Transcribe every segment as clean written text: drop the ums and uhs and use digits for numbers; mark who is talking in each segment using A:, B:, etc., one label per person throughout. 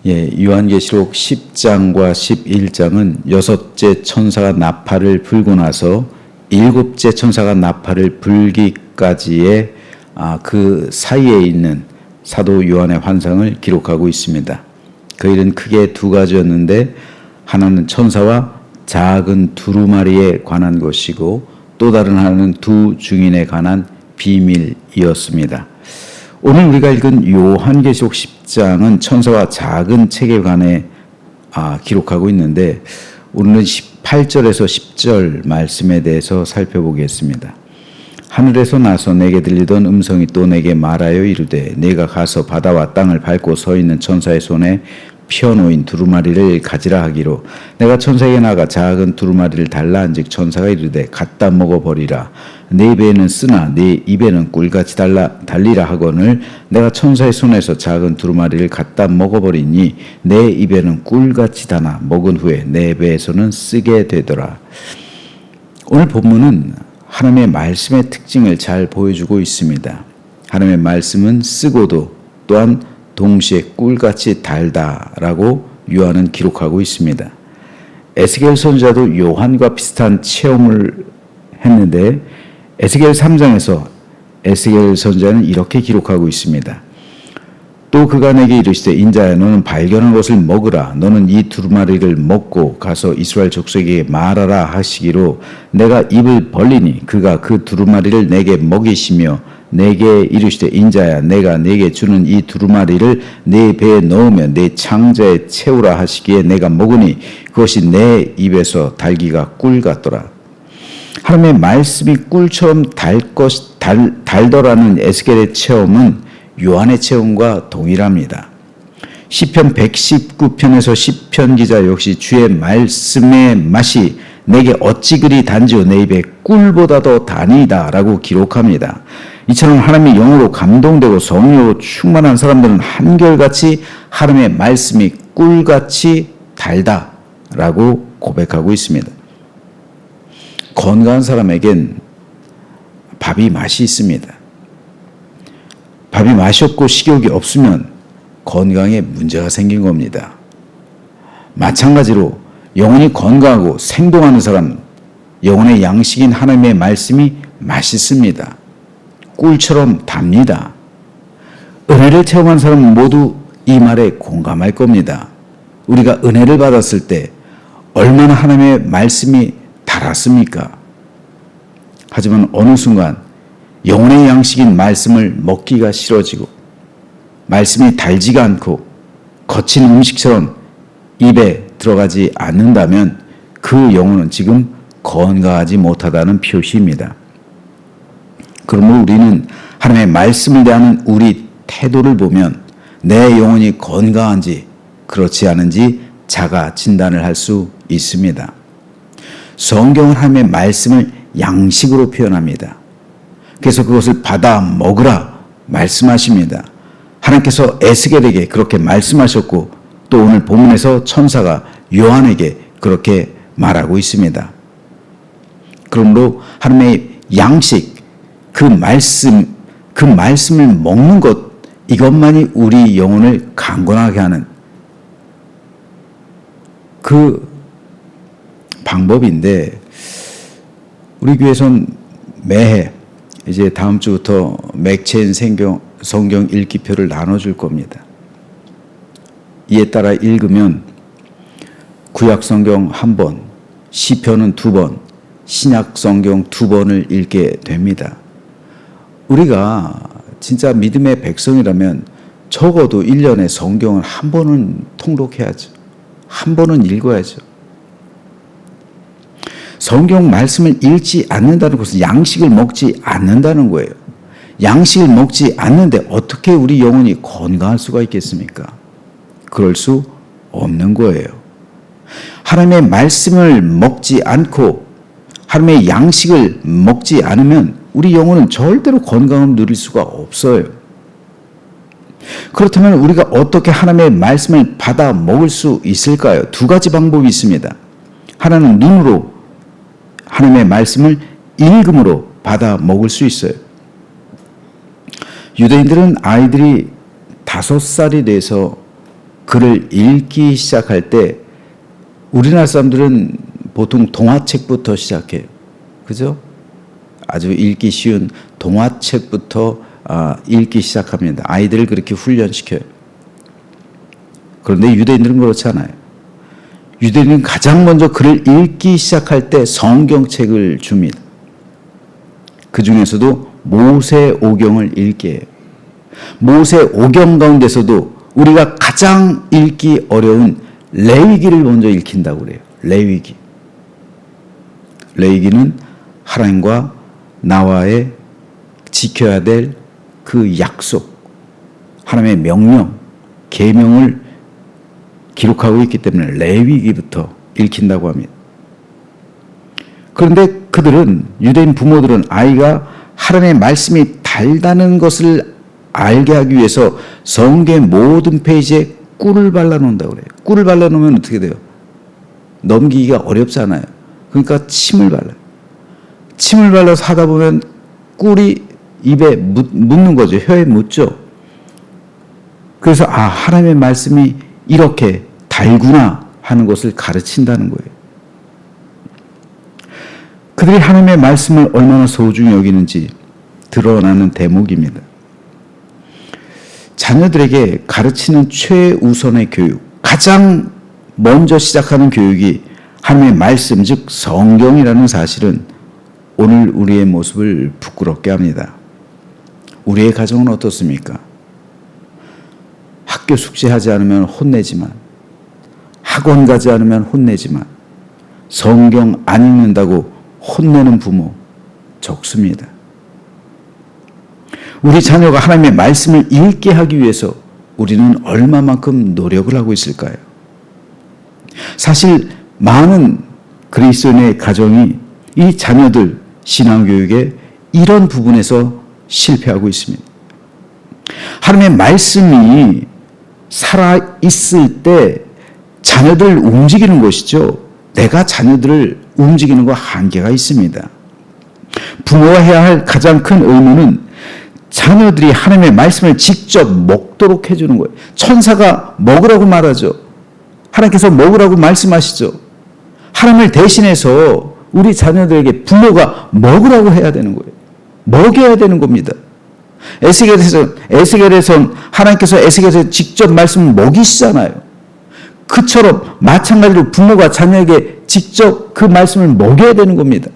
A: 요한계시록 10장과 11장은 여섯째 천사가 나팔을 불고 나서 일곱째 천사가 나팔을 불기까지의 그 사이에 있는 사도 요한의 환상을 기록하고 있습니다. 그 일은 크게 두 가지였는데 하나는 천사와 작은 두루마리에 관한 것이고 또 다른 하나는 두 증인에 관한 비밀이었습니다. 오늘 우리가 읽은 요한계시록 10장은 천사와 작은 책에 관해 기록하고 있는데 오늘은 18절에서 10절 말씀에 대해서 살펴보겠습니다. 하늘에서 나서 내게 들리던 음성이 또 내게 말하여 이르되 내가 가서 바다와 땅을 밟고 서 있는 천사의 손에 펴놓인 두루마리를 가지라 하기로 내가 천사에게 나가 작은 두루마리를 달라 한즉 천사가 이르되 갖다 먹어버리라 내 입에는 쓰나 내 입에는 꿀같이 달리라 하거늘 내가 천사의 손에서 작은 두루마리를 갖다 먹어버리니 내 입에는 꿀같이 다나 먹은 후에 내 배에서는 쓰게 되더라. 오늘 본문은 하나님의 말씀의 특징을 잘 보여주고 있습니다. 하나님의 말씀은 쓰고도 또한 동시에 꿀같이 달다라고 요한은 기록하고 있습니다. 에스겔 선지자도 요한과 비슷한 체험을 했는데 에스겔 3장에서 에스겔 선지자는 이렇게 기록하고 있습니다. 또 그가 내게 이르시되 인자야 너는 발견한 것을 먹으라 너는 이 두루마리를 먹고 가서 이스라엘 족속에게 말하라 하시기로 내가 입을 벌리니 그가 그 두루마리를 내게 먹이시며 내게 이르시되 인자야 내가 내게 주는 이 두루마리를 내 배에 넣으며 내 창자에 채우라 하시기에 내가 먹으니 그것이 내 입에서 달기가 꿀 같더라. 하나님의 말씀이 꿀처럼 달더라는 에스겔의 체험은 요한의 체험과 동일합니다. 시편 119편에서 시편 기자 역시 주의 말씀의 맛이 내게 어찌 그리 단지요 내 입에 꿀보다 더 다니이다 라고 기록합니다. 이처럼 하나님의 영으로 감동되고 성령으로 충만한 사람들은 한결같이 하나님의 말씀이 꿀같이 달다 라고 고백하고 있습니다. 건강한 사람에겐 밥이 맛이 있습니다. 밥이 맛이 없고 식욕이 없으면 건강에 문제가 생긴 겁니다. 마찬가지로 영혼이 건강하고 생동하는 사람, 영혼의 양식인 하나님의 말씀이 맛있습니다. 꿀처럼 답니다. 은혜를 체험한 사람은 모두 이 말에 공감할 겁니다. 우리가 은혜를 받았을 때 얼마나 하나님의 말씀이 달았습니까? 하지만 어느 순간 영혼의 양식인 말씀을 먹기가 싫어지고 말씀이 달지가 않고 거친 음식처럼 입에 들어가지 않는다면 그 영혼은 지금 건강하지 못하다는 표시입니다. 그러므로 우리는 하나님의 말씀을 대하는 우리 태도를 보면 내 영혼이 건강한지 그렇지 않은지 자가 진단을 할 수 있습니다. 성경은 하나님의 말씀을 양식으로 표현합니다. 그래서 그것을 받아 먹으라 말씀하십니다. 하나님께서 에스겔에게 그렇게 말씀하셨고 또 오늘 본문에서 천사가 요한에게 그렇게 말하고 있습니다. 그러므로 하나님의 양식, 그 말씀을 먹는 것, 이것만이 우리 영혼을 강건하게 하는 그 방법인데 우리 교회에서는 매해 이제 다음 주부터 맥체인 성경 읽기표를 나눠줄 겁니다. 이에 따라 읽으면 구약 성경 1번, 시편은 2번, 신약 성경 2번을 읽게 됩니다. 우리가 진짜 믿음의 백성이라면 적어도 1년에 성경을 한 번은 통독해야죠. 한 번은 읽어야죠. 성경 말씀을 읽지 않는다는 것은 양식을 먹지 않는다는 거예요. 양식을 먹지 않는데 어떻게 우리 영혼이 건강할 수가 있겠습니까? 그럴 수 없는 거예요. 하나님의 말씀을 먹지 않고 하나님의 양식을 먹지 않으면 우리 영혼은 절대로 건강을 누릴 수가 없어요. 그렇다면 우리가 어떻게 하나님의 말씀을 받아 먹을 수 있을까요? 두 가지 방법이 있습니다. 하나는 눈으로 하나님의 말씀을 읽음으로 받아 먹을 수 있어요. 유대인들은 아이들이 5살이 돼서 글을 읽기 시작할 때 우리나라 사람들은 보통 동화책부터 시작해요. 그죠? 아주 읽기 쉬운 동화책부터 읽기 시작합니다. 아이들을 그렇게 훈련시켜요. 그런데 유대인들은 그렇지 않아요. 유대인은 가장 먼저 글을 읽기 시작할 때 성경책을 줍니다. 그 중에서도 모세오경을 읽게 해요. 모세오경 가운데서도 우리가 가장 읽기 어려운 레위기를 먼저 읽힌다고 그래요. 레위기. 레위기는 하나님과 나와의 지켜야 될 그 약속, 하나님의 명령, 계명을 기록하고 있기 때문에 레위기부터 읽힌다고 합니다. 그런데 그들은, 유대인 부모들은 아이가 하나님의 말씀이 달다는 것을 알게 하기 위해서 성경의 모든 페이지에 꿀을 발라놓는다고 그래요. 꿀을 발라놓으면 어떻게 돼요? 넘기기가 어렵잖아요. 그러니까 침을 발라요. 침을 발라서 하다 보면 꿀이 입에 묻는 거죠. 혀에 묻죠. 그래서 하나님의 말씀이 이렇게 달구나 하는 것을 가르친다는 거예요. 그들이 하나님의 말씀을 얼마나 소중히 여기는지 드러나는 대목입니다. 자녀들에게 가르치는 최우선의 교육, 가장 먼저 시작하는 교육이 하나님의 말씀, 즉 성경이라는 사실은 오늘 우리의 모습을 부끄럽게 합니다. 우리의 가정은 어떻습니까? 학교 숙제하지 않으면 혼내지만, 학원 가지 않으면 혼내지만, 성경 안 읽는다고 혼내는 부모 적습니다. 우리 자녀가 하나님의 말씀을 읽게 하기 위해서 우리는 얼마만큼 노력을 하고 있을까요? 사실 많은 그리스도인의 가정이 이 자녀들 신앙교육에 이런 부분에서 실패하고 있습니다. 하나님의 말씀이 살아있을 때 자녀들을 움직이는 것이죠. 내가 자녀들을 움직이는 거 한계가 있습니다. 부모가 해야 할 가장 큰 의무는 자녀들이 하나님의 말씀을 직접 먹도록 해주는 거예요. 천사가 먹으라고 말하죠. 하나님께서 먹으라고 말씀하시죠. 하나님을 대신해서 우리 자녀들에게 부모가 먹으라고 해야 되는 거예요. 먹여야 되는 겁니다. 에스겔에서 하나님께서 에스겔에서 직접 말씀을 먹이시잖아요. 그처럼 마찬가지로 부모가 자녀에게 직접 그 말씀을 먹여야 되는 겁니다.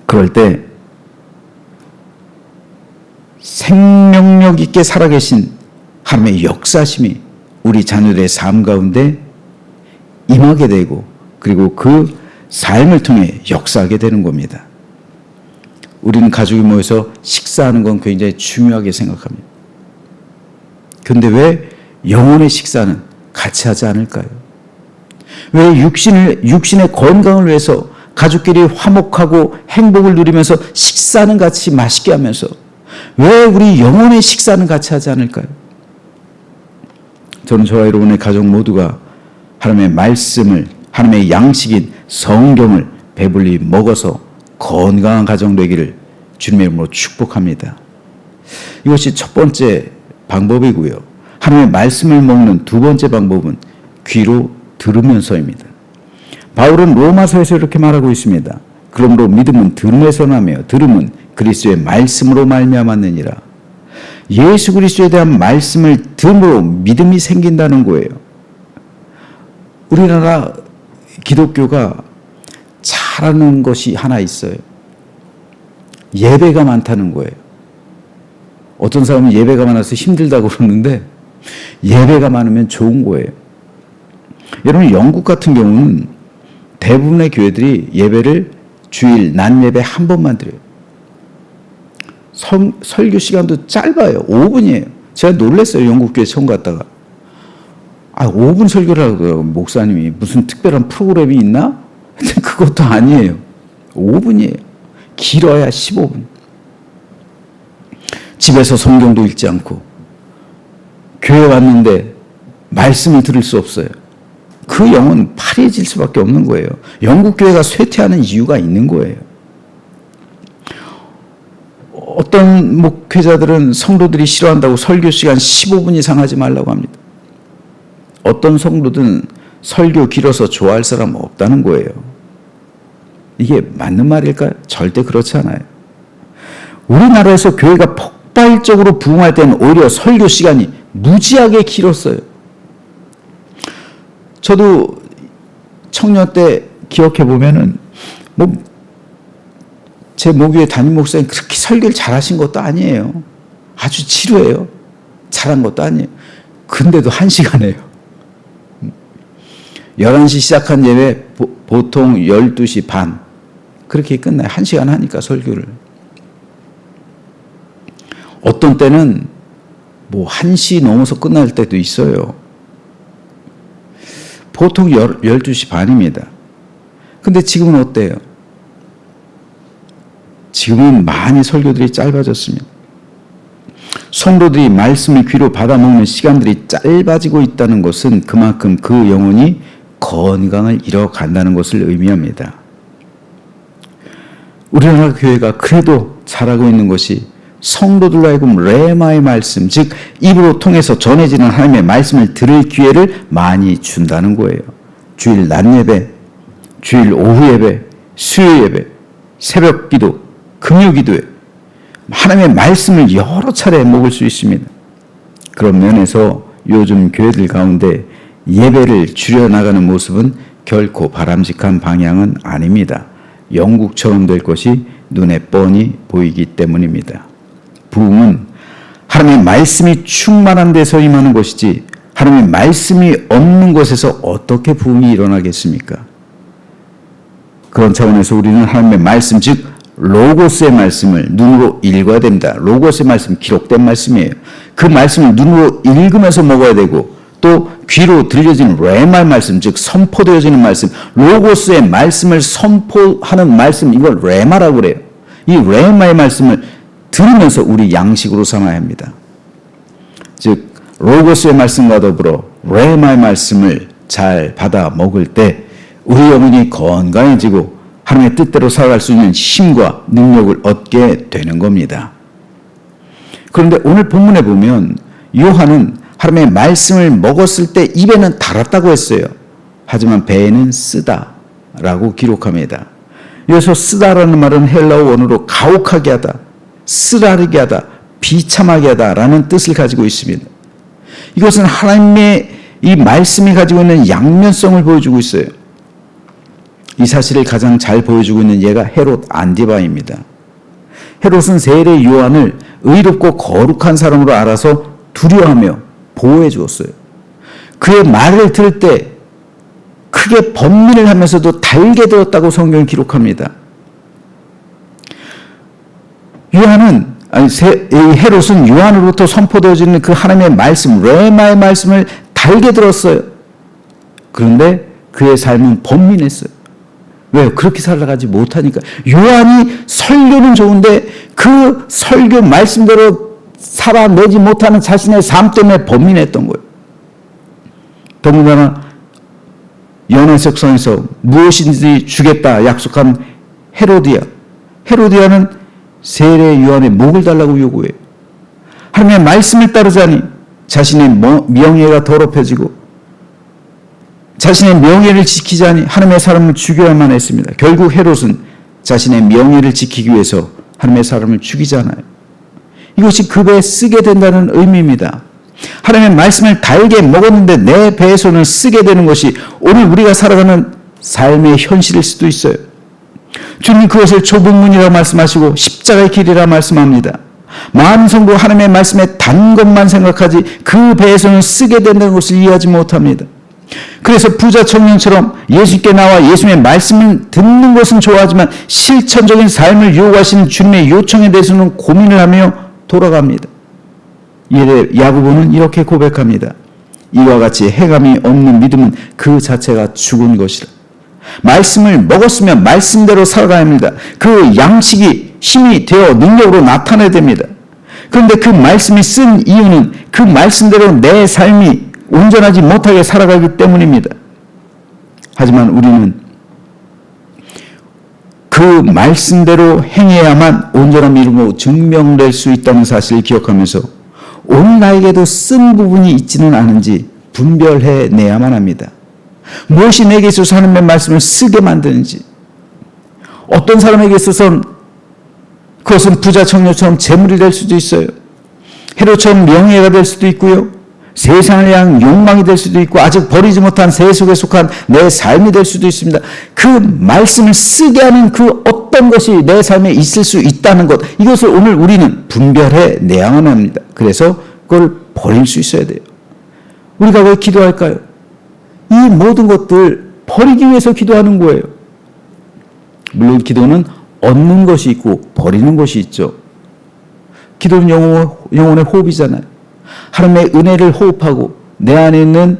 A: 그럴 때 생명력 있게 살아계신 하나님의 역사심이 우리 자녀들의 삶 가운데 임하게 되고, 그리고 그 삶을 통해 역사하게 되는 겁니다. 우리는 가족이 모여서 식사하는 건 굉장히 중요하게 생각합니다. 그런데 왜 영혼의 식사는 같이 하지 않을까요? 왜 육신의 건강을 위해서 가족끼리 화목하고 행복을 누리면서 식사는 같이 맛있게 하면서 왜 우리 영혼의 식사는 같이 하지 않을까요? 저는 저와 여러분의 가족 모두가 하나님의 말씀을, 하나님의 양식인 성경을 배불리 먹어서 건강한 가정 되기를 주님의 이름으로 축복합니다. 이것이 첫 번째 방법이고요. 하나님의 말씀을 먹는 두 번째 방법은 귀로 들으면서입니다. 바울은 로마서에서 이렇게 말하고 있습니다. 그러므로 믿음은 들음에서 나며 들음은 그리스도의 말씀으로 말미암았느니라. 예수 그리스도에 대한 말씀을 들음으로 믿음이 생긴다는 거예요. 우리나라 기독교가 잘하는 것이 하나 있어요. 예배가 많다는 거예요. 어떤 사람은 예배가 많아서 힘들다고 그러는데 예배가 많으면 좋은 거예요. 여러분, 영국 같은 경우는 대부분의 교회들이 예배를 주일 낮 예배 한 번만 드려요. 설교 시간도 짧아요. 5분이에요. 제가 놀랐어요. 영국 교회 처음 갔다가. 5분 설교를 하더라고요. 목사님이. 무슨 특별한 프로그램이 있나? 그것도 아니에요. 5분이에요. 길어야 15분. 집에서 성경도 읽지 않고 교회 왔는데 말씀을 들을 수 없어요. 그 영은 파리해질 수밖에 없는 거예요. 영국 교회가 쇠퇴하는 이유가 있는 거예요. 어떤 목회자들은 성도들이 싫어한다고 설교 시간 15분 이상 하지 말라고 합니다. 어떤 성도들은 설교 길어서 좋아할 사람 없다는 거예요. 이게 맞는 말일까요? 절대 그렇지 않아요. 우리나라에서 교회가 폭발적으로 부흥할 때는 오히려 설교 시간이 무지하게 길었어요. 저도 청년 때 기억해 보면은 제 모교회 담임 목사님 그렇게 설교를 잘하신 것도 아니에요. 아주 지루해요. 잘한 것도 아니에요. 근데도 1시간 해요. 11시 시작한 예배 보통 12시 반 그렇게 끝나요. 1시간 하니까 설교를. 어떤 때는 1시 넘어서 끝날 때도 있어요. 보통 12시 반입니다. 근데 지금은 어때요? 지금은 많이 설교들이 짧아졌습니다. 성도들이 말씀을 귀로 받아먹는 시간들이 짧아지고 있다는 것은 그만큼 그 영혼이 건강을 잃어간다는 것을 의미합니다. 우리나라 교회가 그래도 잘하고 있는 것이 성도들로 하여금 레마의 말씀, 즉 입으로 통해서 전해지는 하나님의 말씀을 들을 기회를 많이 준다는 거예요. 주일 낮 예배, 주일 오후 예배, 수요 예배, 새벽 기도, 금요 기도에 하나님의 말씀을 여러 차례 먹을 수 있습니다. 그런 면에서 요즘 교회들 가운데 예배를 줄여나가는 모습은 결코 바람직한 방향은 아닙니다. 영국처럼 될 것이 눈에 뻔히 보이기 때문입니다. 부흥은 하나님의 말씀이 충만한 데서 임하는 것이지 하나님의 말씀이 없는 곳에서 어떻게 부흥이 일어나겠습니까? 그런 차원에서 우리는 하나님의 말씀, 즉 로고스의 말씀을 눈으로 읽어야 됩니다. 로고스의 말씀 기록된 말씀이에요. 그 말씀을 눈으로 읽으면서 먹어야 되고 또 귀로 들려지는 레마의 말씀, 즉 선포되어지는 말씀, 로고스의 말씀을 선포하는 말씀, 이걸 레마라고 그래요. 이 레마의 말씀을 들으면서 우리 양식으로 삼아야 합니다. 즉 로고스의 말씀과 더불어 레마의 말씀을 잘 받아 먹을 때 우리 영혼이 건강해지고 하나님의 뜻대로 살아갈 수 있는 힘과 능력을 얻게 되는 겁니다. 그런데 오늘 본문에 보면 요한은 하나님의 말씀을 먹었을 때 입에는 달았다고 했어요. 하지만 배에는 쓰다라고 기록합니다. 여기서 쓰다라는 말은 헬라어 원어로 가혹하게 하다, 쓰라리게 하다, 비참하게 하다라는 뜻을 가지고 있습니다. 이것은 하나님의 이 말씀이 가지고 있는 양면성을 보여주고 있어요. 이 사실을 가장 잘 보여주고 있는 예가 헤롯 안디바입니다. 헤롯은 세례 요한을 의롭고 거룩한 사람으로 알아서 두려워하며 보호해 주었어요. 그의 말을 들을 때 크게 번민을 하면서도 달게 되었다고 성경은 기록합니다. 헤롯은 요한으로부터 선포되어지는 그 하나님의 말씀, 레마의 말씀을 달게 들었어요. 그런데 그의 삶은 번민했어요. 왜요? 그렇게 살아가지 못하니까. 요한이 설교는 좋은데 그 설교 말씀대로 살아내지 못하는 자신의 삶 때문에 번민했던 거예요. 더군다나 연회석성에서 무엇인지 주겠다 약속한 헤로디아는 세례 요한의 목을 달라고 요구해요. 하나님의 말씀을 따르자니 자신의 명예가 더럽혀지고 자신의 명예를 지키자니 하나님의 사람을 죽여야만 했습니다. 결국 헤롯은 자신의 명예를 지키기 위해서 하나님의 사람을 죽이잖아요. 이것이 그 배에 쓰게 된다는 의미입니다. 하나님의 말씀을 달게 먹었는데 내 배에서는 쓰게 되는 것이 오늘 우리가 살아가는 삶의 현실일 수도 있어요. 주님 그것을 좁은 문이라고 말씀하시고 십자가의 길이라 말씀합니다. 많은 성도 하나님의 말씀에 단 것만 생각하지 그 배에서는 쓰게 된다는 것을 이해하지 못합니다. 그래서 부자 청년처럼 예수께 나와 예수님의 말씀을 듣는 것은 좋아하지만 실천적인 삶을 요구하시는 주님의 요청에 대해서는 고민을 하며 돌아갑니다. 야고보는 이렇게 고백합니다. 이와 같이 행함이 없는 믿음은 그 자체가 죽은 것이라. 말씀을 먹었으면 말씀대로 살아가야 합니다. 그 양식이 힘이 되어 능력으로 나타나야 됩니다. 그런데 그 말씀이 쓴 이유는 그 말씀대로 내 삶이 온전하지 못하게 살아가기 때문입니다. 하지만 우리는 그 말씀대로 행해야만 온전함 이루고 증명될 수 있다는 사실을 기억하면서 오늘 나에게도 쓴 부분이 있지는 않은지 분별해내야만 합니다. 무엇이 내게 있어서 하나님의 말씀을 쓰게 만드는지, 어떤 사람에게 있어서는 그것은 부자 청년처럼 재물이 될 수도 있어요. 헤롯처럼 명예가 될 수도 있고요. 세상을 향한 욕망이 될 수도 있고 아직 버리지 못한 세속에 속한 내 삶이 될 수도 있습니다. 그 말씀을 쓰게 하는 그 어떤 것이 내 삶에 있을 수 있다는 것, 이것을 오늘 우리는 분별해내야만 합니다. 그래서 그걸 버릴 수 있어야 돼요. 우리가 왜 기도할까요? 이 모든 것들 버리기 위해서 기도하는 거예요. 물론 기도는 얻는 것이 있고 버리는 것이 있죠. 기도는 영혼의 호흡이잖아요. 하나님의 은혜를 호흡하고 내 안에 있는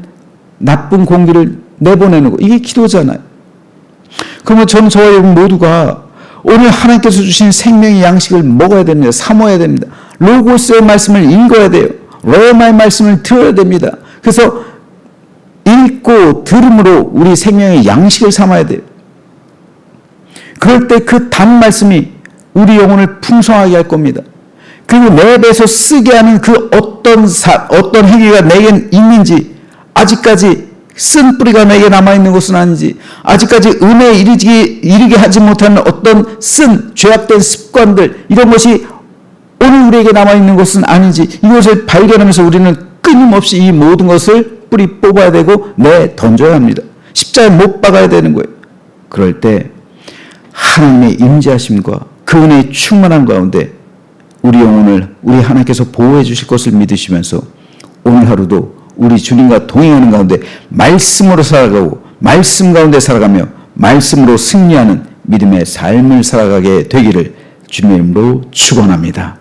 A: 나쁜 공기를 내보내는 거, 이게 기도잖아요. 그러면 저와 여러분 모두가 오늘 하나님께서 주신 생명의 양식을 먹어야 됩니다. 사모해야 됩니다. 로고스의 말씀을 읽어야 돼요. 레마의 말씀을 들어야 됩니다. 그래서 읽고 들음으로 우리 생명의 양식을 삼아야 돼요. 그럴 때 그 단 말씀이 우리 영혼을 풍성하게 할 겁니다. 그리고 내 배에서 쓰게 하는 그 어떤 행위가 내겐 있는지, 아직까지 쓴 뿌리가 내게 남아있는 것은 아닌지, 아직까지 은혜에 이르게 하지 못하는 어떤 쓴 죄악된 습관들, 이런 것이 오늘 우리에게 남아있는 것은 아닌지, 이것을 발견하면서 우리는 끊임없이 이 모든 것을 뿌리 뽑아야 되고 던져야 합니다. 십자가에 못 박아야 되는 거예요. 그럴 때 하나님의 임재하심과 그 은혜의 충만한 가운데 우리 영혼을 우리 하나님께서 보호해 주실 것을 믿으시면서 오늘 하루도 우리 주님과 동행하는 가운데 말씀으로 살아가고 말씀 가운데 살아가며 말씀으로 승리하는 믿음의 삶을 살아가게 되기를 주님의 이름으로 축원합니다.